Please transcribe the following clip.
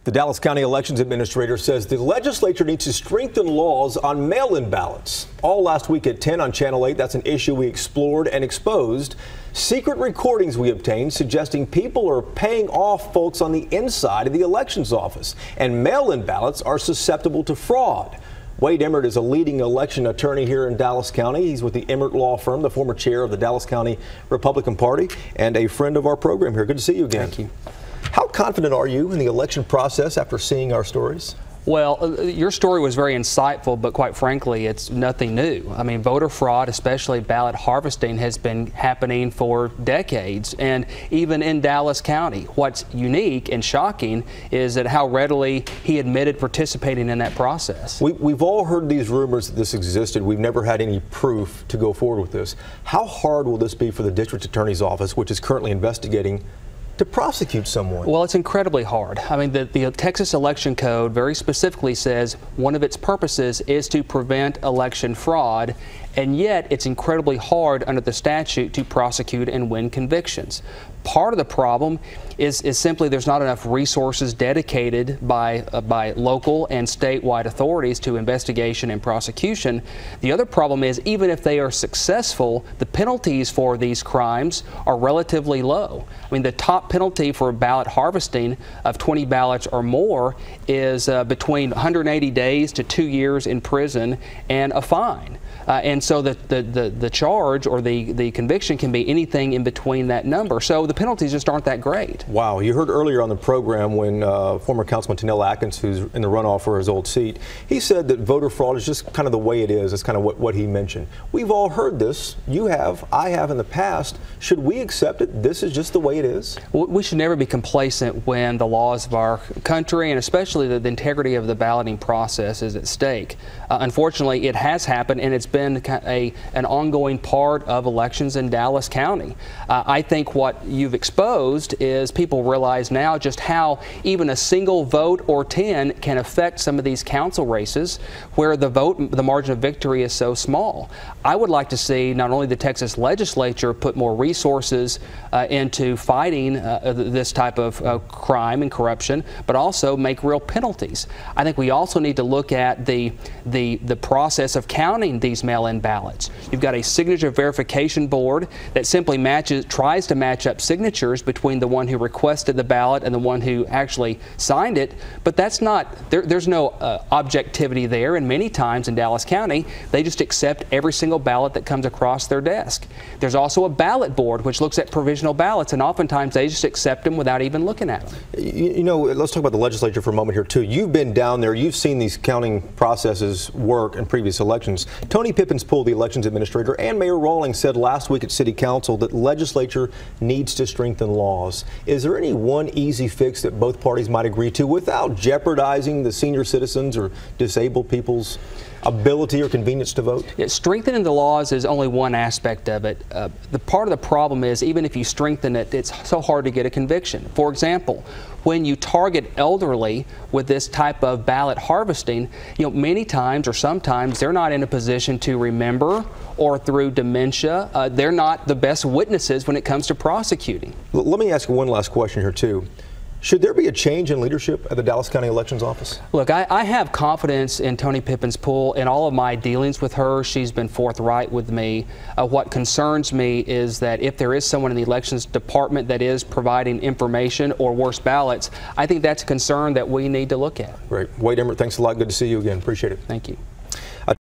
The Dallas County Elections Administrator says the legislature needs to strengthen laws on mail-in ballots. All last week at 10 on Channel 8, that's an issue we explored and exposed. Secret recordings we obtained suggesting people are paying off folks on the inside of the elections office, and mail-in ballots are susceptible to fraud. Wade Emmert is a leading election attorney here in Dallas County. He's with the Emmert Law Firm, the former chair of the Dallas County Republican Party, and a friend of our program here. Good to see you again. Thank you. How confident are you in the election process after seeing our stories? Well, your story was very insightful, but quite frankly, it's nothing new. I mean, voter fraud, especially ballot harvesting, has been happening for decades. And even in Dallas County, what's unique and shocking is that how readily he admitted participating in that process. We've all heard these rumors that this existed. We've never had any proof to go forward with this. How hard will this be for the district attorney's office, which is currently investigating, to prosecute someone? Well, it's incredibly hard. I mean, the Texas Election Code very specifically says one of its purposes is to prevent election fraud, and yet it's incredibly hard under the statute to prosecute and win convictions. Part of the problem is simply there's not enough resources dedicated by local and statewide authorities to investigation and prosecution. The other problem is even if they are successful, the penalties for these crimes are relatively low. I mean, the top penalty for ballot harvesting of 20 ballots or more is between 180 days to 2 years in prison and a fine. And so the charge or the conviction can be anything in between that number. So the penalties just aren't that great. Wow. You heard earlier on the program when former Councilman Tanell Atkins, who's in the runoff for his old seat, he said that voter fraud is just kind of the way it is. It's kind of what he mentioned. We've all heard this. You have. I have in the past. Should we accept it? This is just the way it is? We should never be complacent when the laws of our country and especially the integrity of the balloting process is at stake. Unfortunately, it has happened, and it's been an ongoing part of elections in Dallas County. I think what you've exposed is people realize now just how even a single vote or 10 can affect some of these council races where the margin of victory is so small. I would like to see not only the Texas legislature put more resources into fighting this type of crime and corruption, but also make real penalties. I think we also need to look at the process of counting these mail-in ballots. You've got a signature verification board that simply tries to match up signatures between the one who requested the ballot and the one who actually signed it, but that's not, there's no objectivity there, and many times in Dallas County they just accept every single ballot that comes across their desk. There's also a ballot board which looks at provisional ballots, and oftentimes they just accept them without even looking at them. You know, let's talk about the legislature for a moment here too. You've been down there, you've seen these counting processes work in previous elections. Tony Pippins Poole, the elections administrator, and Mayor Rawlings said last week at City Council that legislature needs to strengthen laws. Is there any one easy fix that both parties might agree to without jeopardizing the senior citizens or disabled people's ability or convenience to vote? Yeah, strengthening the laws is only one aspect of it. The part of the problem is even if you strengthen it, it's so hard to get a conviction. For example, when you target elderly with this type of ballot harvesting, many times or sometimes they're not in a position to remember, or through dementia, they're not the best witnesses when it comes to prosecuting. Let me ask one last question here too. Should there be a change in leadership at the Dallas County Elections Office? Look, I have confidence in Tony Pippins Poole. In all of my dealings with her, she's been forthright with me. What concerns me is that if there is someone in the elections department that is providing information or worse ballots, I think that's a concern that we need to look at. Great. Wade Emmert, thanks a lot. Good to see you again. Appreciate it. Thank you.